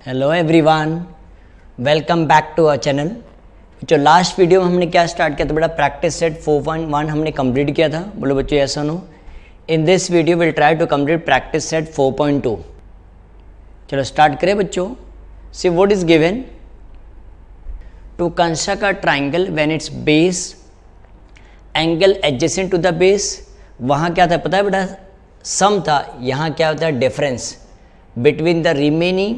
Hello everyone, welcome back to our channel. जो last video में हमने क्या स्टार्ट किया था बेटा, प्रैक्टिस सेट 4.1 हमने कंप्लीट किया था। बोलो बच्चों यस और no. In this video will try to complete practice set 4.2। चलो स्टार्ट करें बच्चों। See what is given to construct a triangle when it's base angle adjacent to the base. वहाँ क्या था पता है बेटा, सम था। यहाँ क्या होता है, difference between the remaining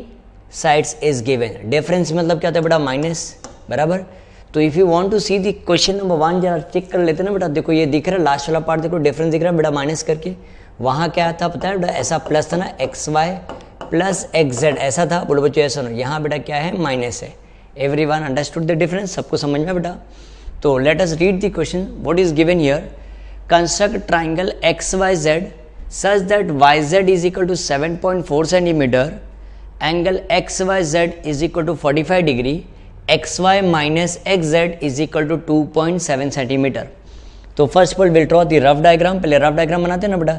sides is given. Difference मतलब क्या होता है बेटा, माइनस, बराबर। तो if you want to see the question number 1 जरा चेक कर लेते ना बेटा। देखो ये दिख रहा है, लास्ट वाला पार्ट देखो, डिफरेंस दिख रहा है बेटा माइनस करके। वहाँ क्या था पता है बेटा, ऐसा प्लस था ना, X Y plus X Z ऐसा था। बोलो बच्चों ऐसा ना, यहाँ बेटा क्या है, माइनस है। एवरीवन अंडरस्टूड द डिफरेंस, सबको समझ में बेटा। तो let us read the question. What is given here, construct triangle X Y Z such that yz is equal to 7.4 centimeter, angle xyz is equal to 45 degree, xy minus xz is equal to 2.7 centimeter। तो first of all will draw the rough diagram. पहले rough diagram बनाते हैं ना बेटा,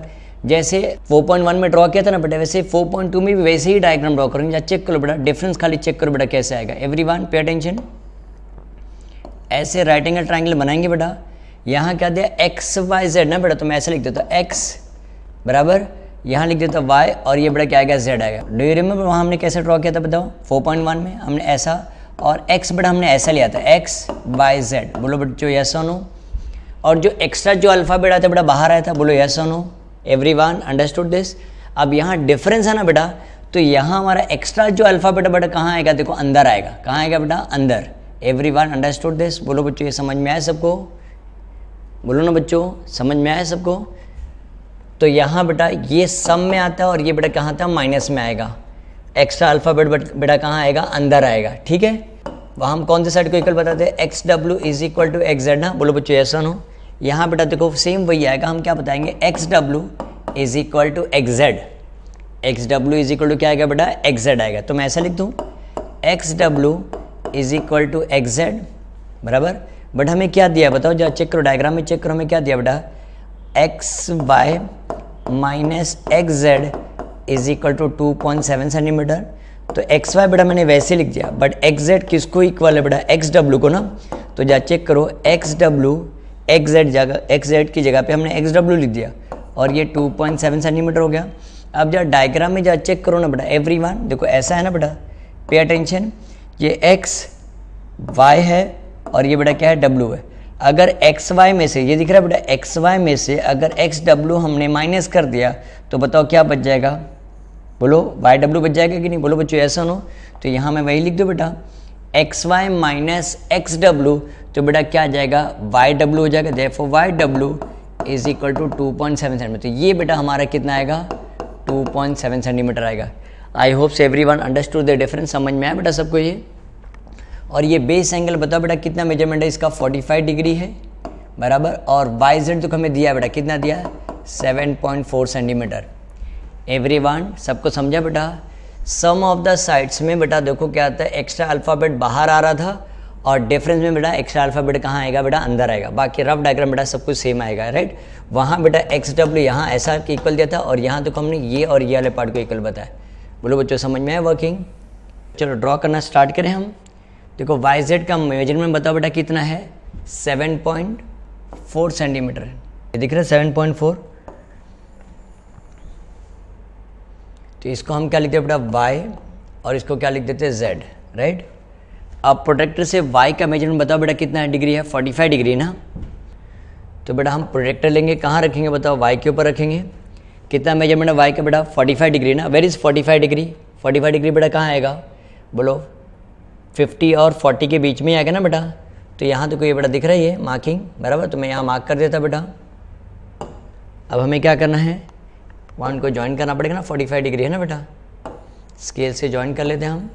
जैसे 4.1 में draw किया था ना बेटा, वैसे 4.2 में भी वैसे ही डायग्राम ड्रॉ करेंगे। चेक करो बेटा, डिफरेंस खाली चेक करो बेटा कैसे आएगा। Everyone pay attention. ऐसे राइट एंगल ट्राइंगल बनाएंगे बेटा। यहाँ क्या दिया, एक्स वाई जेड ना बेटा, तो मैं ऐसे लिख देता हूँ एक्स बराबर, यहाँ लिख देता y और ये बड़ा क्या आएगा, z आएगा। डू यू रिमेंबर वहाँ हमने कैसे ड्रॉ किया था बताओ, 4.1 में हमने ऐसा, और x बड़ा हमने ऐसा लिया था, x y z। बोलो बच्चों यस और नो। और जो एक्स्ट्रा जो अल्फा बेटा था बेटा बाहर आया था, बोलो यस और नो। Everyone understood this. अब यहाँ डिफरेंस है ना बेटा, तो यहाँ हमारा एक्स्ट्रा जो अल्फा बेटा कहाँ आएगा, देखो अंदर आएगा। कहाँ आएगा बेटा, अंदर। Everyone understood this. बोलो बच्चों ये समझ में आया सबको, बोलो ना बच्चों समझ में आया सबको। तो यहाँ बेटा ये सम में आता है और ये बेटा कहाँ था, माइनस में आएगा। एक्स्ट्रा अल्फाबेट बेटा कहाँ आएगा, अंदर आएगा। ठीक है, वहाँ हम कौन से साइड को इक्वल बताते हैं, X W is equal to X Z ना। बोलो बच्चों ऐसा हो। यहाँ बेटा देखो सेम वही आएगा। हम क्या बताएंगे, X W is equal to X Z. X W is equal to क्या आएगा बेटा, एक्स जेड आएगा। तो मैं ऐसा लिख दूँ, X W is equal to X Z बराबर। बट हमें क्या दिया बताओ, जरा चेक करो डायग्राम में, चेक करो हमें क्या दिया बेटा, X Y minus X Z is equal to 2.7 centimetre. तो एक्स वाई बेटा मैंने वैसे लिख दिया, बट एक्स जेड किसको इक्वल है बेटा, एक्स डब्ल्यू को ना। तो जा चेक करो, एक्स डब्ल्यू एक्स जेड जगह, एक्स जेड की जगह पे हमने एक्स डब्ल्यू लिख दिया और ये 2.7 सेंटीमीटर हो गया। अब जब डायग्राम में जा चेक करो ना बेटा, एवरीवन देखो ऐसा है ना बेटा, पे अटेंशन। ये एक्स वाई है और ये बेटा क्या है, डब्ल्यू है। अगर एक्स वाई में से, ये दिख रहा है बेटा, एक्स वाई में से अगर एक्स डब्ल्यू हमने माइनस कर दिया तो बताओ क्या बच जाएगा, बोलो वाई डब्ल्यू बच जाएगा कि नहीं। बोलो बच्चों ऐसा हो। तो यहाँ मैं वही लिख दूँ बेटा, X Y minus X W, तो बेटा क्या आ जाएगा, वाई डब्ल्यू हो जाएगा। Therefore Y W is equal to 2.7 centimetre. तो ये बेटा हमारा कितना आएगा, 2.7 सेंटीमीटर आएगा। I hope everyone understood the difference, समझ में आया बेटा सबको ये। और ये बेस एंगल बताओ बेटा कितना मेजरमेंट है इसका, 45 डिग्री है बराबर। और वाई जेड तो हमें दिया बेटा, कितना दिया, 7.4 सेंटीमीटर। एवरीवन सबको समझा बेटा। सम ऑफ द साइड्स में बेटा देखो क्या आता है, एक्स्ट्रा अल्फ़ाबेट बाहर आ रहा था और डिफरेंस में बेटा एक्स्ट्रा अल्फ़ाबेट कहाँ आएगा बेटा, अंदर आएगा। बाकी रफ डायग्राम बेटा सब कुछ सेम आएगा, राइट। वहाँ बेटा एक्स डब्ल्यू यहाँ ऐसा इक्वल दिया था और यहाँ तो हमने ये और ये वाले पार्ट को इक्वल बताया। बोलो बच्चों समझ में आया वर्किंग। चलो ड्रॉ करना स्टार्ट करें हम। देखो वाई जेड का मेजरमेंट बताओ बेटा कितना है, 7.4 सेंटीमीटर। ये दिख रहा है 7.4। तो इसको हम क्या लिखते हैं बेटा, वाई, और इसको क्या लिख देते हैं, जेड, राइट। अब प्रोटेक्टर से वाई का मेजरमेंट बताओ बेटा कितना डिग्री है, 45 डिग्री ना। तो बेटा हम प्रोटेक्टर लेंगे, कहाँ रखेंगे बताओ, वाई के ऊपर रखेंगे। कितना मेजरमेंट है वाई का बेटा, 45 डिग्री ना। वेर इज़ 45 डिग्री, 45 डिग्री बेटा कहाँ आएगा, बोलो 50 और 40 के बीच में आएगा ना बेटा। तो यहाँ तो कोई बेटा दिख रहा है ये मार्किंग बराबर, तो मैं यहाँ मार्क कर देता बेटा। अब हमें क्या करना है, पॉइंट को ज्वाइन करना पड़ेगा ना, 45 डिग्री है ना बेटा। स्केल से ज्वाइन कर लेते हैं हम।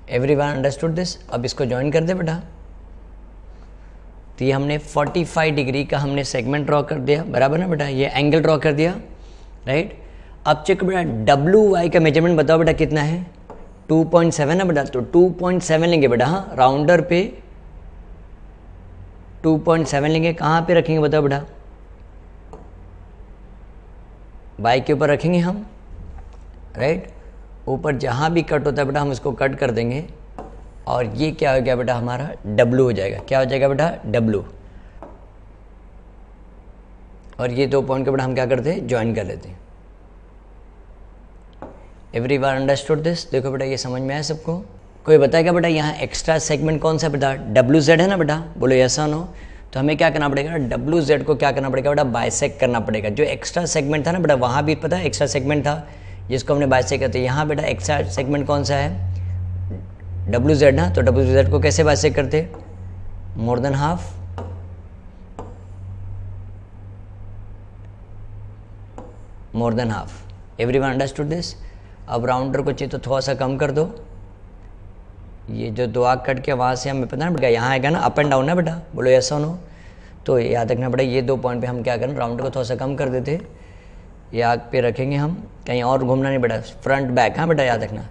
Everyone understood this. अब इसको ज्वाइन कर दे बेटा। तो ये हमने 45 डिग्री का हमने सेगमेंट ड्रॉ कर दिया बराबर ना बेटा, ये एंगल ड्रॉ कर दिया, राइट। अब चेक बेटा, डब्ल्यू वाई का मेजरमेंट बताओ बेटा कितना है, 2.7 है बेटा। तो 2.7 लेंगे बेटा, हाँ राउंडर पे 2.7 लेंगे। कहाँ पे रखेंगे बताओ बेटा, वाई के ऊपर रखेंगे हम, राइट। ऊपर जहाँ भी कट होता है बेटा हम इसको कट कर देंगे और ये क्या हो गया बेटा हमारा W हो जाएगा। क्या हो जाएगा बेटा W। और ये 2 पॉइंट के बेटा हम क्या करते हैं ज्वाइन कर लेते हैं। Everyone understood this. देखो बेटा ये समझ में आया सबको। कोई बताएगा बेटा यहाँ एक्स्ट्रा सेगमेंट कौन सा बेटा WZ है ना बेटा, बोलो यस और नो। तो हमें क्या करना पड़ेगा WZ को क्या करना पड़ेगा बेटा बाइसेक्ट करना पड़ेगा। जो एक्स्ट्रा सेगमेंट था ना बेटा वहाँ भी पता है एक्स्ट्रा सेगमेंट था जिसको हमने बाइसेक्ट करते हैं। यहाँ बेटा एक्स्ट्रा सेगमेंट कौन सा है WZ ना, तो WZ को कैसे बाइसेक्ट करते more than half. More than half. Everyone understood this. अब राउंडर को चाहिए तो थोड़ा सा कम कर दो। ये जो 2 आग कट के वहाँ से हमें पता ना बेटा यहाँ आएगा ना अप एंड डाउन है बेटा, बोलो यस और नो। तो याद रखना बेटा ये 2 पॉइंट पे हम क्या करें राउंडर को थोड़ा सा कम कर देते। ये आग पे रखेंगे हम, कहीं और घूमना नहीं बेटा, फ्रंट बैक। हाँ बेटा याद रखना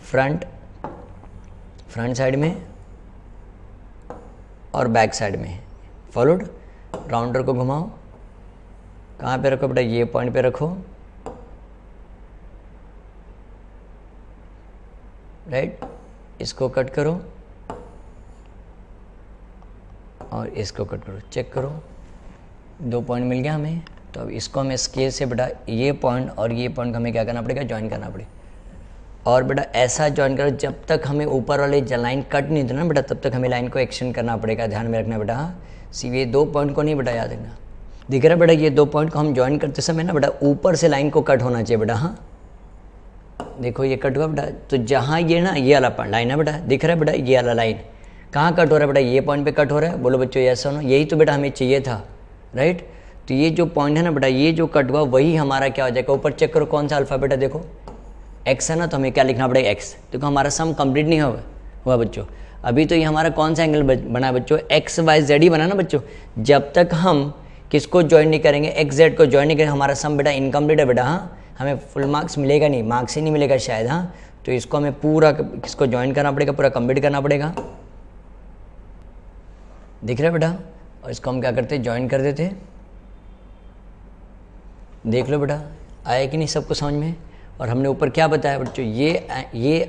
फ्रंट साइड में और बैक साइड में फॉलोड। राउंडर को घुमाओ, कहाँ पे रखो बेटा ये पॉइंट पे रखो, राइट। इसको कट करो और इसको कट करो, चेक करो 2 पॉइंट मिल गया हमें। तो अब इसको हमें स्केल से बेटा ये पॉइंट और ये पॉइंट हमें क्या करना पड़ेगा ज्वाइन करना पड़ेगा। और बेटा ऐसा ज्वाइन करो जब तक हमें ऊपर वाले लाइन कट नहीं देना बेटा तब तक हमें लाइन को एक्सटेंड करना पड़ेगा। ध्यान में रखना बेटा। हाँ सिर्फ ये 2 पॉइंट को नहीं बेटा याद रखना। दिख रहा है बेटा ये 2 पॉइंट को हम ज्वाइन करते समय ना बेटा ऊपर से लाइन को कट होना चाहिए बेटा। हाँ देखो ये कट हुआ बेटा, तो जहाँ ये ना ये वाला लाइन है बेटा दिख रहा है बेटा ये वाला लाइन कहाँ कट हो रहा है बेटा ये पॉइंट पे कट हो रहा है। बोलो बच्चों यस और नो। यही तो बेटा हमें चाहिए था, राइट। तो ये जो पॉइंट है ना बेटा ये जो कट हुआ वही हमारा क्या हो जाएगा। ऊपर चेक करो कौन सा अल्फा बेटा, देखो x है ना, तो हमें क्या लिखना पड़ेगा x। देखो हमारा सम कंप्लीट नहीं हुआ बच्चों। अभी तो ये हमारा कौन सा एंगल बना है बच्चों XYZ ही बना ना बच्चों। जब तक हम किसको ज्वाइन नहीं करेंगे XZ को ज्वाइन नहीं करेंगे हमारा सम बेटा इनकम्प्लीट है बेटा। हाँ हमें फुल मार्क्स मिलेगा नहीं, मार्क्स ही नहीं मिलेगा शायद। हाँ तो इसको हमें पूरा किसको ज्वाइन करना पड़ेगा, पूरा कंप्लीट करना पड़ेगा। दिख रहा है बेटा। और इसको हम क्या करते हैं ज्वाइन कर देते। देख लो बेटा आया कि नहीं सबको समझ में। और हमने ऊपर क्या बताया बच्चों ये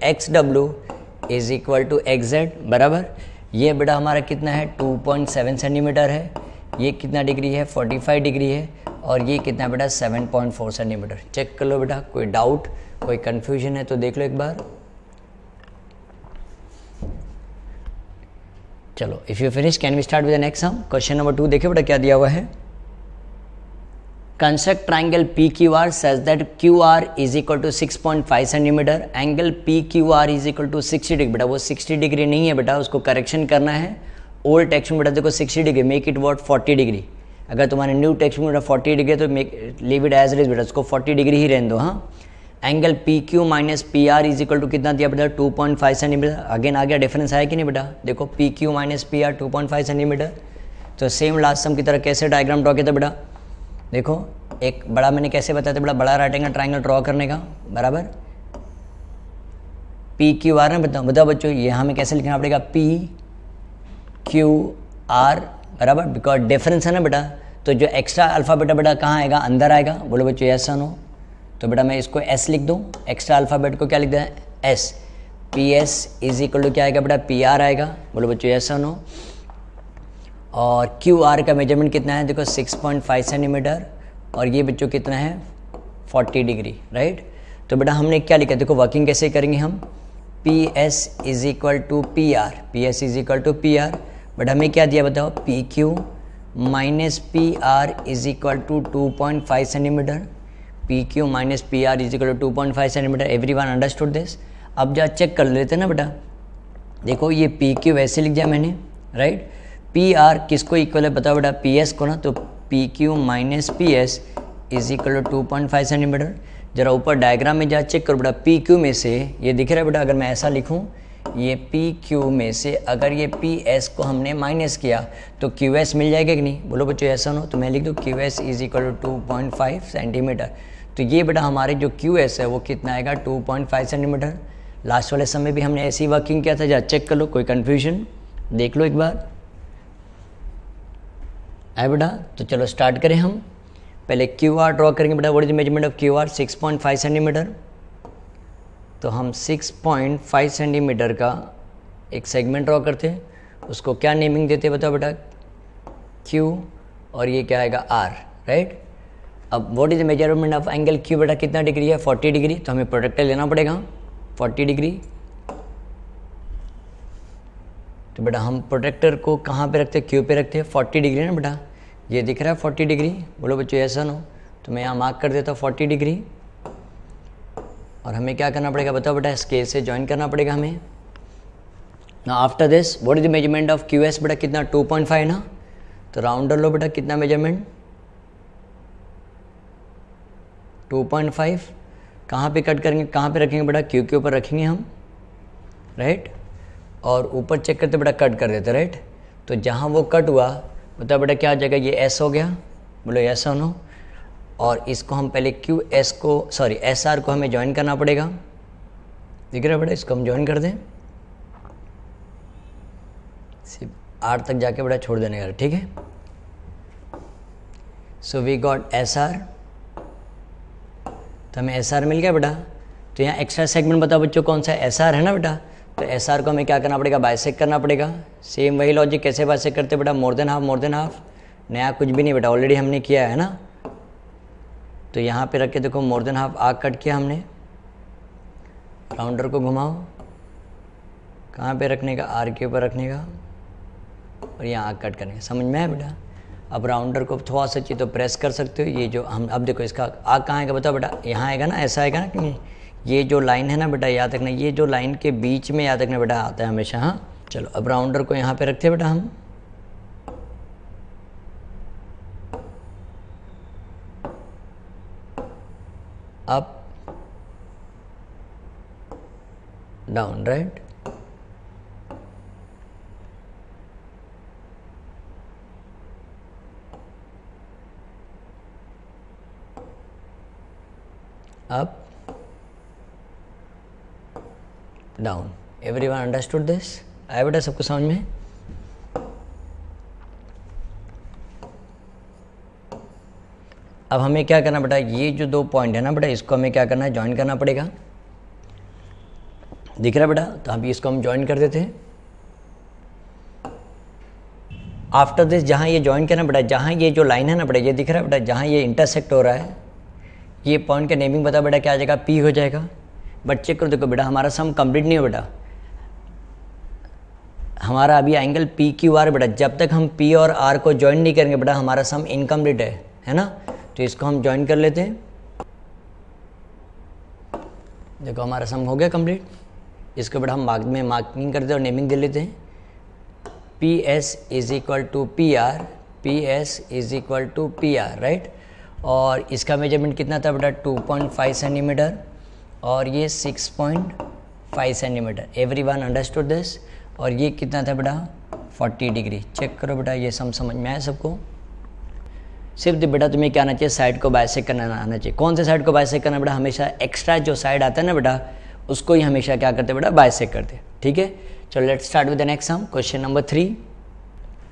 XW is equal to XZ बराबर। ये बेटा हमारा कितना है 2.7 सेंटीमीटर है। ये कितना डिग्री है 45 डिग्री है। और ये कितना बेटा 7.4 सेंटीमीटर। चेक कर लो बेटा, कोई डाउट कोई कंफ्यूजन है तो देख लो एक बार। चलो if you finish can we start with the next sum. Question number 2 देखिए बेटा क्या दिया हुआ है। Construct triangle PQR such that QR is equal to 6.5 centimetre. Angle PQR is equal to 60 degree. बेटा वो 60 डिग्री नहीं है बेटा, उसको करेक्शन करना है। ओल्ड टेक्स्ट में बेटा देखो 60 degree, make it what 40 degree. अगर तुम्हारे न्यू टेक्स्ट में बेटा 40 डिग्री है तो make leave it as it is बेटा, उसको 40 डिग्री ही रहने दो। हाँ angle PQ minus PR is equal to कितना दिया बेटा 2.5 सेंटीमीटर। अगेन आ गया डिफरेंस आया कि नहीं बेटा। देखो PQ माइनस PR 2.5 सेंटीमीटर। तो सेम लास्ट सम की तरह कैसे डायग्राम ड्रॉ किया था बेटा। देखो एक बड़ा मैंने कैसे बताया था बेटा, बड़ा राइट एंगल ट्राइंगल ड्रॉ करने का बराबर। PQR ना बताओ बच्चों ये हमें कैसे लिखना पड़ेगा PQR बराबर, बिकॉज डिफरेंस है ना बेटा। तो जो एक्स्ट्रा अल्फा बेटा कहाँ आएगा अंदर आएगा। बोलो बच्चों यस और नो। तो बेटा मैं इसको S लिख दूँ, एक्स्ट्रा अल्फ़ाबेट को क्या लिख दें S। PS is equal to क्या आएगा बेटा PR आएगा। बोलो बच्चों यस और नो। और QR का मेजरमेंट कितना है देखो 6.5 सेंटीमीटर। और ये बच्चों कितना है 40 डिग्री, राइट। तो बेटा हमने क्या लिखा देखो वर्किंग कैसे करेंगे हम। PS is equal to PR, PS is equal to PR। But हमें क्या दिया बताओ PQ minus PR is equal to 2.5 centimetre. PQ minus PR is equal to 2.5 centimetre. Everyone understood this. अब जा चेक कर लेते हैं ना बेटा। देखो ये PQ वैसे लिख दिया मैंने, राइट। PR किसको इक्वल है बताओ बेटा PS को ना। तो PQ minus PS is equal to 2.5 centimetre. जरा ऊपर डायग्राम में जा चेक करो बेटा। PQ में से ये दिख रहा है बेटा, अगर मैं ऐसा लिखूँ ये PQ में से अगर ये PS को हमने माइनस किया तो QS मिल जाएगा कि नहीं। बोलो बच्चों ऐसा हो तो मैं लिख दूँ QS is equal to 2.5 centimetre. तो ये बेटा हमारे जो QS है वो कितना आएगा 2.5 सेंटीमीटर। लास्ट वाले समय भी हमने ऐसी वर्किंग किया था, जा चेक कर लो कोई कन्फ्यूजन देख लो एक बार। आए बेटा तो चलो स्टार्ट करें हम। पहले क्यू आर ड्रॉ करेंगे बेटा। What is the measurement of Q R? 6.5 centimetre. तो हम 6.5 सेंटीमीटर का एक सेगमेंट ड्रॉ करते हैं, उसको क्या नेमिंग देते हैं बताओ बेटा? क्यू, और ये क्या आएगा? R, right. अब what is the measurement of angle Q बेटा? कितना डिग्री है? 40 डिग्री। तो हमें प्रोटेक्टर लेना पड़ेगा 40 डिग्री। तो बेटा हम प्रोटेक्टर को कहाँ पे रखते हैं? क्यू पे रखते हैं। 40 डिग्री ना बेटा, ये दिख रहा है 40 डिग्री। बोलो बच्चों ऐसा ना हो, तो मैं यहाँ मार्क कर देता हूँ 40 डिग्री। और हमें क्या करना पड़ेगा बताओ बेटा? स्केल से ज्वाइन करना पड़ेगा हमें। ना after this what is the measurement of Q S बेटा? कितना? 2.5 ना। तो राउंडर लो बेटा, कितना मेजरमेंट? 2.5। कहाँ पे कट करेंगे? कहाँ पे रखेंगे बेटा? क्यू के ऊपर रखेंगे हम, राइट। और ऊपर चेक करते बेटा, कट कर देते, राइट। तो जहाँ वो कट हुआ बताओ बेटा क्या आ जाएगा? ये एस हो गया। बोलो एस नो। और इसको हम पहले क्यू एस को सॉरी एस आर को हमें ज्वाइन करना पड़ेगा। दिख रहा है बेटा? इसको हम ज्वाइन कर दें, सिर्फ आर तक जाके बेटा छोड़ देने का, ठीक है। So we got S R. तो हमें एस आर मिल गया बेटा। तो यहाँ एक्स्ट्रा सेगमेंट बताओ बच्चों कौन सा है? एस आर है ना बेटा। तो एस आर को हमें क्या करना पड़ेगा? बाइसेक्ट करना पड़ेगा। सेम वही लॉजिक, कैसे बाइसेक्ट करते बेटा? More than half, more than half. नया कुछ भी नहीं बेटा, ऑलरेडी हमने किया है ना। तो यहाँ पे रख के देखो, मोर देन हाफ आग कट किया हमने। राउंडर को घुमाओ, कहाँ पे रखने का? आर के ऊपर रखने का, और यहाँ आग कट करने का। समझ में आया बेटा? अब राउंडर को थोड़ा सा चाहिए तो प्रेस कर सकते हो। ये जो हम अब देखो इसका आग कहाँ आएगा बताओ बेटा? यहाँ आएगा ना, ऐसा आएगा ना कि नहीं? ये जो लाइन है ना बेटा, याद रखना, ये जो लाइन के बीच में याद रखना बेटा आता है हमेशा। हाँ चलो, अब राउंडर को यहाँ पे रखते हैं बेटा हम। Up down, right. Up down. Everyone understood this? आया बेटा सबको समझ में? अब हमें क्या करना बेटा? ये जो 2 पॉइंट है ना बेटा, इसको हमें क्या करना है? ज्वाइन करना पड़ेगा। दिख रहा है बेटा? तो अभी इसको हम ज्वाइन कर देते हैं। आफ्टर दिस जहाँ ये ज्वाइन करना बेटा, जहाँ ये जो लाइन है ना बेटा, ये दिख रहा है बेटा, जहाँ ये इंटरसेक्ट हो रहा है, ये पॉइंट का नेमिंग बता बेटा क्या आ जाएगा? पी हो जाएगा। बट चेक करो, देखो बेटा हमारा सम कंप्लीट नहीं हो बेटा। हमारा अभी एंगल पी क्यू आर बेटा, जब तक हम पी और आर को ज्वाइन नहीं करेंगे बेटा हमारा सम इनकम्प्लीट है ना। तो इसको हम ज्वाइन कर लेते हैं। देखो हमारा सम हो गया कंप्लीट। इसको बेटा हम मार्किंग कर देते और नेमिंग दे लेते हैं। P S is equal to P R, P S is equal to P R, right. और इसका मेजरमेंट कितना था बेटा? 2.5 सेंटीमीटर, और ये 6.5 सेंटीमीटर। Everyone understood this? और ये कितना था बेटा? 40 डिग्री। चेक करो बेटा, ये समझ में आया सबको? सिर्फ बेटा तुम्हें क्या आना चाहिए? साइड को बाइसेक्ट करना आना चाहिए। कौन से साइड को बाइसेक्ट करना बेटा? हमेशा एक्स्ट्रा जो साइड आता है ना बेटा, उसको ही हमेशा क्या करते बेटा? बाइसेक्ट करते। ठीक है, चलो let's start with the next sum, question number 3।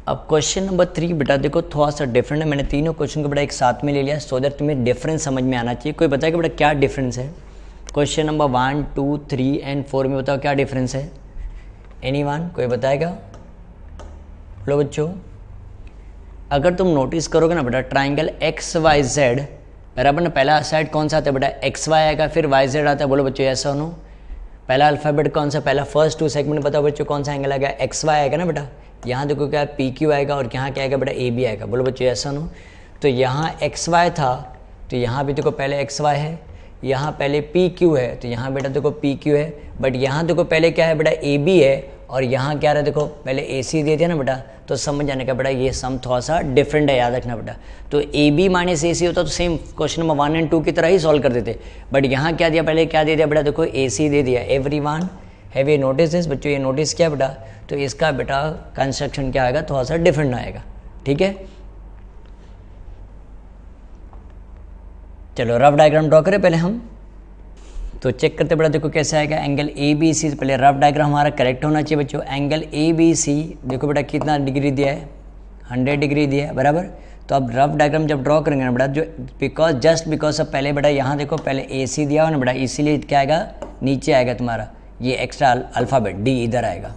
अब क्वेश्चन नंबर 3 बेटा देखो थोड़ा सा डिफरेंट है। मैंने तीनों क्वेश्चन को बेटा एक साथ में ले लिया सो दैट तुम्हें डिफरेंस समझ में आना चाहिए। कोई बताएगा बेटा क्या डिफरेंस है? क्वेश्चन नंबर 1, 2, 3 एंड 4 में बताओ क्या डिफरेंस है? एनीवन कोई बताएगा? लो बच्चों, अगर तुम नोटिस करोगे ना बेटा, ट्राइंगल एक्स वाई जेड बराबर ना, पहला साइड कौन सा आता है बेटा? एक्स वाई आएगा, फिर वाई जेड आता है। बोलो बच्चों ऐसा हो। पहला अल्फ़ाबेट कौन सा? पहला फर्स्ट 2 सेगमेंट बताओ बच्चों कौन सा एंगल आएगा? एक्स वाई आएगा ना बेटा। यहाँ देखो क्या पी क्यू आएगा, और यहाँ क्या आएगा बेटा? ए बी आएगा। बोलो बच्चों ऐसा हो। तो यहाँ एक्स वाई था, तो यहाँ भी देखो पहले एक्स वाई है, यहाँ पहले पी क्यू है, तो यहाँ बेटा देखो पी क्यू है। बट यहाँ देखो पहले क्या है बेटा? ए बी है, और यहाँ क्या रहा है देखो पहले ए सी दे दिया ना बेटा। तो समझ जाने का बेटा ये सम थोड़ा सा डिफरेंट है, याद रखना बेटा। तो ए बी माइनस ए सी होता तो सेम क्वेश्चन नंबर 1 एंड 2 की तरह ही सॉल्व कर देते। बट यहाँ क्या दिया? पहले क्या दे दिया बेटा? देखो ए सी दे दिया। Everyone have you notice this? बच्चों ये नोटिस किया बेटा? तो इसका बेटा कंस्ट्रक्शन क्या आएगा? थोड़ा सा डिफरेंट आएगा। ठीक है, चलो रफ डायग्राम ड्रॉ करें पहले हम। तो चेक करते बेटा देखो कैसे आएगा एंगल ए बी सी। पहले रफ डायग्राम हमारा करेक्ट होना चाहिए बच्चों। एंगल ए बी सी देखो बेटा कितना डिग्री दिया है? 100 डिग्री दिया है बराबर। तो अब रफ डायग्राम जब ड्रॉ करेंगे ना बेटा, जो जस्ट बिकॉज अब पहले बेटा यहाँ देखो पहले ए सी दिया हो ना बेटा, इसीलिए क्या आएगा, नीचे आएगा तुम्हारा ये एक्स्ट्रा अल्फ़ाबेट डी इधर आएगा।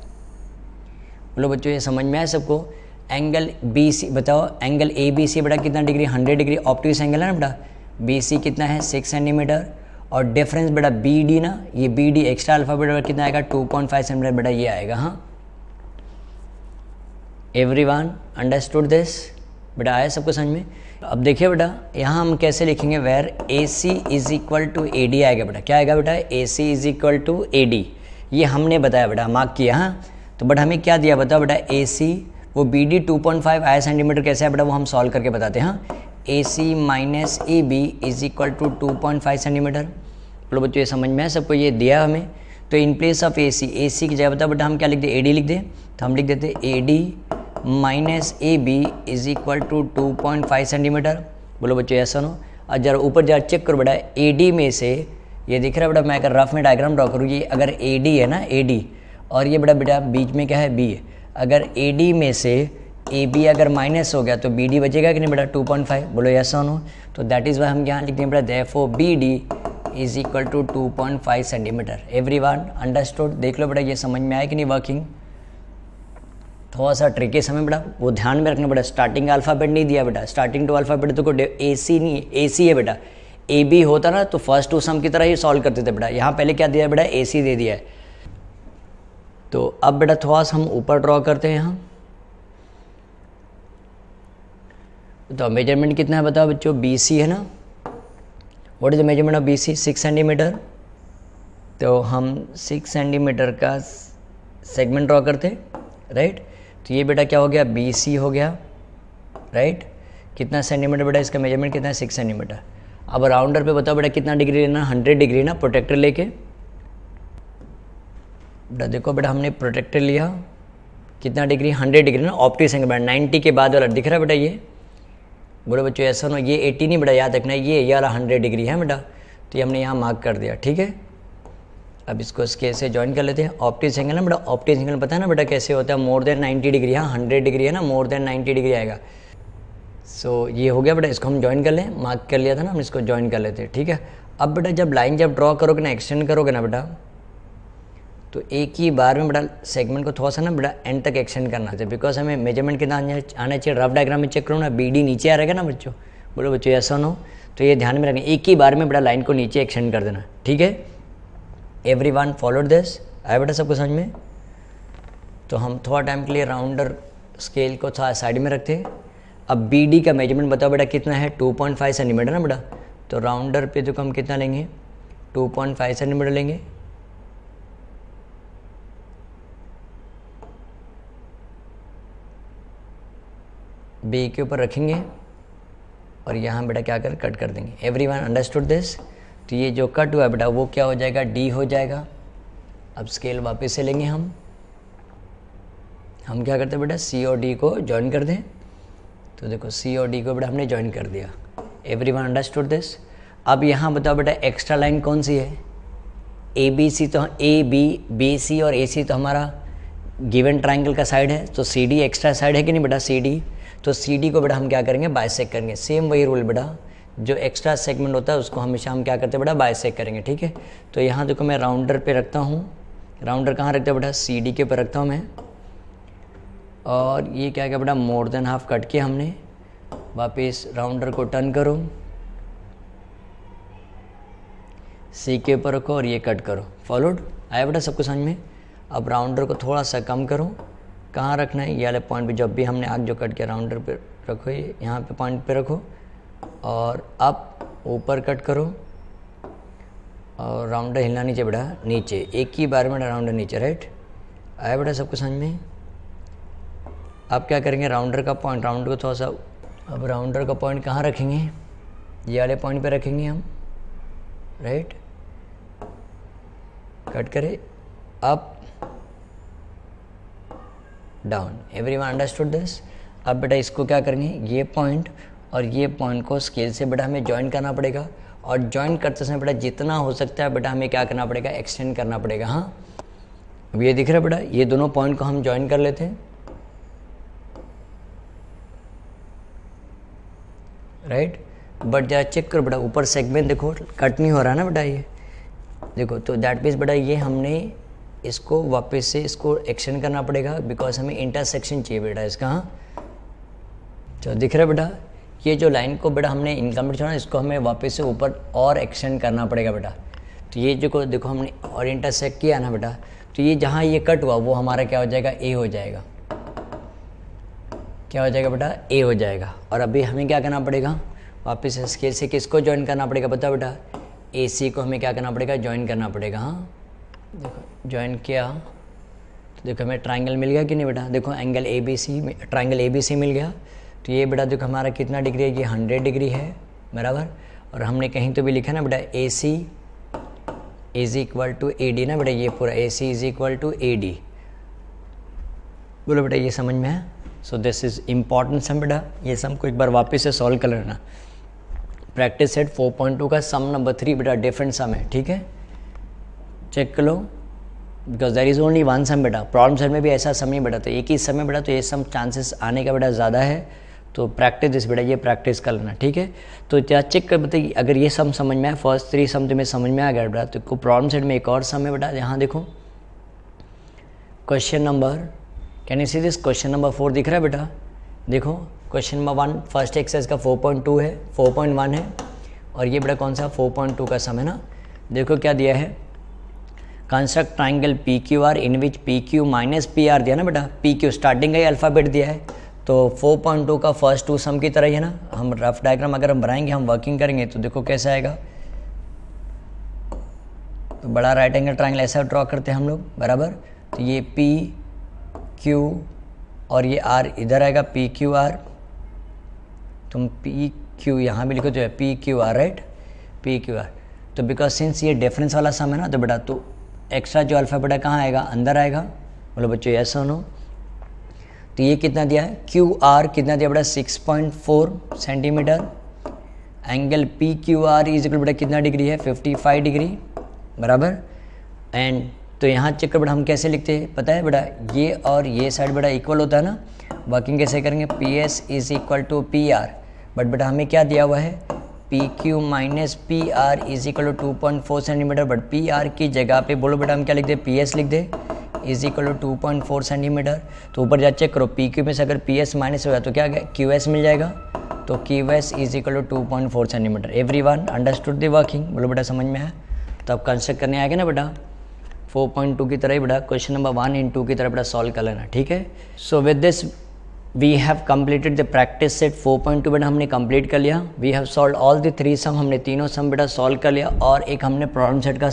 बोलो बच्चों ये समझ में आया सबको। एंगल बी सी बताओ, एंगल ए बी सी बेटा कितना डिग्री, 100 डिग्री ऑप्टिक्स एंगल है ना बेटा। बी सी कितना है 6 सेंटीमीटर, और डिफरेंस बेटा बी डी ना, ये बी डी एक्स्ट्रा अल्फ़ाबेट कितना आएगा 2.5 सेंटीमीटर बेटा, ये आएगा। हाँ एवरीवन अंडरस्टूड दिस बेटा, आया सबको समझ में। अब देखिए बेटा यहाँ हम कैसे लिखेंगे, where A C is equal to A D आएगा बेटा। क्या आएगा बेटा, A C is equal to A D, ये हमने बताया बेटा, मार्क किया। हाँ तो बट हमें क्या दिया बताओ बेटा, ए सी वो बी डी 2.5 आया सेंटीमीटर कैसे है बेटा, वो हम सॉल्व करके बताते हैं। हाँ A C minus A B is equal to 2.5 centimetre. बोलो बच्चों ये समझ में है सबको, ये दिया हमें। तो इन प्लेस ऑफ ए सी की जगह बताओ बेटा हम क्या लिख दे, ए डी लिख दे। तो हम लिख देते A D minus A B is equal to 2.5 centimetre. बोलो बच्चों ऐसा नो। और जरा ऊपर जरा चेक करो बेटा, ए डी में से ये दिख रहा है बेटा, मैं अगर रफ में डायग्राम ड्रॉ करूँ, ये अगर ए डी है ना, ए डी, और ये बेटा बीच में क्या है बी है, अगर ए डी में से ए बी अगर माइनस हो गया तो बी डी बचेगा कि नहीं बेटा 2.5। बोलो ऐसा नो। तो दैट इज़ वाई हम यहाँ लिखते हैं बेटा therefore B D is equal to 2.5 centimetre. Everyone understood. देख लो बेटा ये समझ में आया कि नहीं वर्किंग। थोड़ा सा ट्रिकी समय बेटा, वो ध्यान में रखना बेटा, स्टार्टिंग अल्फ़ाबेट नहीं दिया बेटा, स्टार्टिंग टू अल्फ़ाबेट तो ए सी नहीं, ए सी है बेटा। ए बी होता ना तो फर्स्ट टू सम की तरह ही सॉल्व करते थे बेटा, यहाँ पहले क्या दिया बेटा, ए सी दे दिया है। तो अब बेटा थोड़ा सा हम ऊपर ड्रॉ करते हैं यहाँ। तो मेजरमेंट कितना है बताओ बच्चों, बी सी है ना। What is the measurement of B C, 6 centimetre. तो हम 6 सेंटीमीटर का सेगमेंट ड्रॉ करते हैं, राइट। तो ये बेटा क्या हो गया, बी सी हो गया, राइट। कितना सेंटीमीटर बेटा, इसका मेजरमेंट कितना है 6 सेंटीमीटर। अब राउंडर पे बताओ बेटा कितना डिग्री लेना, 100 डिग्री ना, प्रोटेक्टर लेके। बेटा देखो बेटा हमने प्रोटेक्टर लिया, कितना डिग्री, 100 डिग्री ना, ऑप्टिक्स एंगल बेटा 90 के बाद वाला दिख रहा है बेटा ये। बोलो बच्चों ऐसा ना, ये 80 नहीं बेटा, याद रखना ये वाला 100 डिग्री है बेटा। तो ये हमने यहाँ मार्क कर दिया, ठीक है। अब इसको स्केल से ज्वाइन कर लेते हैं। ऑप्टिक्स एंगल ना बेटा, ऑप्टिक्स एंगल पता है ना बेटा कैसे होता है, मोर देन 90 डिग्री। हाँ 100 डिग्री है ना, मोर देन 90 डिग्री आएगा। सो ये हो गया बेटा, इसको हम ज्वाइन कर लें, मार्क कर लिया था ना, हम इसको ज्वाइन कर लेते हैं, ठीक है। अब बेटा जब लाइन जब ड्रॉ करोगे ना, एक्सटेंड करोगे ना बेटा, तो एक ही बार में बेटा सेगमेंट को थोड़ा सा ना बेटा एंड तक एक्सटेंड करना है, बिकॉज हमें मेजरमेंट कितना आना चाहिए। रफ डायग्राम में चेक करो ना, बी डी नीचे आ रहेगा ना बच्चों। बोलो बच्चों ऐसा ना हो, तो ये ध्यान में रखें, एक ही बार में बेटा लाइन को नीचे एक्सटेंड कर देना, ठीक है। एवरीवन फॉलोड दिस, आया बेटा सबको समझ में। तो हम थोड़ा टाइम के लिए राउंडर स्केल को थोड़ा साइड में रखते हैं। अब बी डी का मेजरमेंट बताओ बेटा कितना है, 2.5 सेंटीमीटर ना बेटा। तो राउंडर पे देखो हम कितना लेंगे, 2.5 सेंटीमीटर लेंगे। बी के ऊपर रखेंगे और यहाँ बेटा क्या कर कट कर देंगे। Everyone understood this. तो ये जो कट हुआ है बेटा वो क्या हो जाएगा, डी हो जाएगा। अब स्केल वापस से लेंगे हम क्या करते हैं बेटा, सी और डी को ज्वाइन कर दें। तो देखो सी और डी को बेटा हमने ज्वाइन कर दिया। Everyone understood this. अब यहाँ बताओ बेटा एक्स्ट्रा लाइन कौन सी है, ए बी सी। तो ए बी सी और ए सी तो हमारा गिवन ट्राइंगल का साइड है, तो सी डी एक्स्ट्रा साइड है कि नहीं बेटा, सी डी। तो सी डी को बेटा हम क्या करेंगे, बाइसेक्ट करेंगे। सेम वही रूल बेटा, जो एक्स्ट्रा सेगमेंट होता है उसको हमेशा हम क्या करते हैं बेटा, बाइसेक्ट करेंगे, ठीक है। तो यहाँ देखो मैं राउंडर पे रखता हूँ, राउंडर कहाँ रखता है बेटा, सी डी के ऊपर रखता हूँ मैं। और ये क्या बेटा, मोर देन हाफ कट किया हमने। वापस राउंडर को टर्न करो, सी के ऊपर रखो और ये कट करो। फॉलोड, आया बेटा सबको समझ में। अब राउंडर को थोड़ा सा कम करो, कहाँ रखना है, ये वाले पॉइंट पे। जब भी हमने आग जो कट किया राउंडर पे रखो, ये यहाँ पे पॉइंट पे रखो और अब ऊपर कट करो और राउंडर हिलना नीचे बेटा, नीचे एक ही बार में राउंडर नीचे, राइट। आया बेटा सबको समझ में। अब क्या करेंगे, राउंडर का पॉइंट, राउंडर को थोड़ा सा, अब राउंडर का पॉइंट कहाँ रखेंगे, ये वाले पॉइंट पे रखेंगे हम, राइट। कट करें, up down. Everyone understood this. अब बेटा इसको क्या करेंगे, ये पॉइंट और ये पॉइंट को स्केल से बेटा हमें ज्वाइन करना पड़ेगा। और ज्वाइन करते समय बेटा जितना हो सकता है बेटा हमें क्या करना पड़ेगा, एक्सटेंड करना पड़ेगा। हाँ अब ये दिख रहा है बेटा, ये दोनों पॉइंट को हम ज्वाइन कर लेते हैं। राइट, बट जरा चेक करो बेटा, ऊपर सेगमेंट देखो कट नहीं हो रहा ना बेटा, ये देखो, तो दैट मीन्स बेटा ये हमने इसको वापस से इसको एक्सटेंड करना पड़ेगा, बिकॉज हमें इंटरसेक्शन चाहिए बेटा इसका। हाँ, तो दिख रहा है बेटा, ये जो लाइन को बेटा हमने इनकम्प्लीट छोड़ा, इसको हमें वापस से ऊपर और एक्सटेंड करना पड़ेगा बेटा। तो ये जो देखो हमने और इंटरसेक्ट किया ना बेटा, तो ये जहाँ ये कट हुआ वो हमारा क्या हो जाएगा, ए हो जाएगा। क्या हो जाएगा बेटा, ए हो जाएगा। और अभी हमें क्या करना पड़ेगा, वापस स्केल से किसको ज्वाइन करना पड़ेगा पता बेटा, ए सी को हमें क्या करना पड़ेगा, ज्वाइन करना पड़ेगा। हाँ देखो ज्वाइन किया तो देखो हमें ट्राइंगल मिल गया कि नहीं बेटा, देखो angle A B C, triangle A B C मिल गया। तो ये बेटा देखो हमारा कितना डिग्री है, ये 100 डिग्री है बराबर। और हमने कहीं तो भी लिखा ना बेटा A C is equal to A D ना बेटा, ये पूरा A C is equal to A D. बोलो बेटा ये समझ में है। So this is important sum बेटा, ये सम को एक बार वापस से सॉल्व कर लेना। प्रैक्टिस सेट 4.2 का सम नंबर 3 बेटा डिफरेंट सम है, ठीक है, चेक कर लो, because there is only one sum बेटा। प्रॉब्लम सेट में भी ऐसा सम नहीं बेटा, तो एक ही सम है बेटा, तो ये सम चांसेस आने का बेटा ज़्यादा है। तो प्रैक्टिस दिस बेटा, ये प्रैक्टिस कर लेना, ठीक है। तो क्या चेक कर बताइए, अगर ये सम समझ में आए, फर्स्ट 3 सम तुम्हें समझ में आ गया बेटा, तो प्रॉब्लम सेट में एक और सम है बेटा। यहाँ देखो question number, can you see this, question number 4 दिख रहा है बेटा, देखो क्वेश्चन नंबर 1 फर्स्ट एक्सरसाइज का 4.2 है, 4.1 है, और ये बेटा कौन सा 4.2 का सम है ना। देखो क्या दिया है, construct triangle P Q R in which P Q minus P R दिया ना बेटा, पी क्यू स्टार्टिंग का ही अल्फ़ाबेट दिया है। तो 4.2 का फर्स्ट 2 सम की तरह ही है ना, हम रफ डायग्राम अगर हम बनाएंगे, हम वर्किंग करेंगे तो देखो कैसा आएगा। तो बड़ा राइट एंगल ट्राइंगल ऐसा ड्रॉ करते हैं हम लोग बराबर। तो ये पी क्यू और ये आर इधर आएगा, पी क्यू आर, तुम पी क्यू यहाँ भी लिखो तो है P Q are, right, P Q are. तो बिकॉज सिंस ये डिफरेंस वाला सम है ना, तो बेटा तो एक्स्ट्रा जो अल्फ़ाबेट कहाँ आएगा, अंदर आएगा। बोलो बच्चों यस और नो। तो ये कितना दिया है, क्यू आर कितना दिया बेटा 6.4 centimetre, angle P Q are is equal बेटा कितना डिग्री है 55 डिग्री बराबर। एंड तो यहाँ चेक कर बेटा हम कैसे लिखते हैं पता है बेटा, ये और ये साइड बेटा इक्वल होता है ना, वर्किंग कैसे करेंगे, P S is equal to P R, but बेटा हमें क्या दिया हुआ है, P Q minus P R is equal to 2.4 centimetre, but P R की जगह पे बोलो बेटा हम क्या लिख दे, पी एस लिख दे इज इक्वल टू 2.4 सेंटीमीटर। तो ऊपर जा चेक करो, पी क्यू में से अगर पी एस माइनस होगा तो क्या क्यू एस मिल जाएगा, तो Q S is equal to 2.4 centimetre. Everyone understood the working, बोलो बेटा समझ में है। तो अब कंस्ट्रक्ट करने आएगा ना बेटा 4.2 की तरह ही बेटा, क्वेश्चन नंबर 1 इन 2 की तरह बेटा सॉल्व कर लेना, ठीक है। So with this we have completed the practice set 4.2 बेटा हमने कंप्लीट कर लिया। We have solve all the 3 sum, हमने तीनों सम बेटा सॉल्व कर लिया। और एक हमने प्रॉब्लम सेट का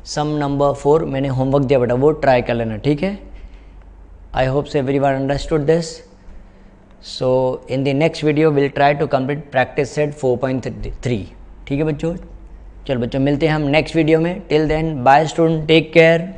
सम नंबर 4 मैंने होमवर्क दिया बेटा, वो ट्राई कर लेना, ठीक है। I hope so everyone understood this. So in the next video will try to complete practice set 4.3, ठीक है बच्चों। चलो बच्चों मिलते हैं हम नेक्स्ट वीडियो में। Till then bye student, take care.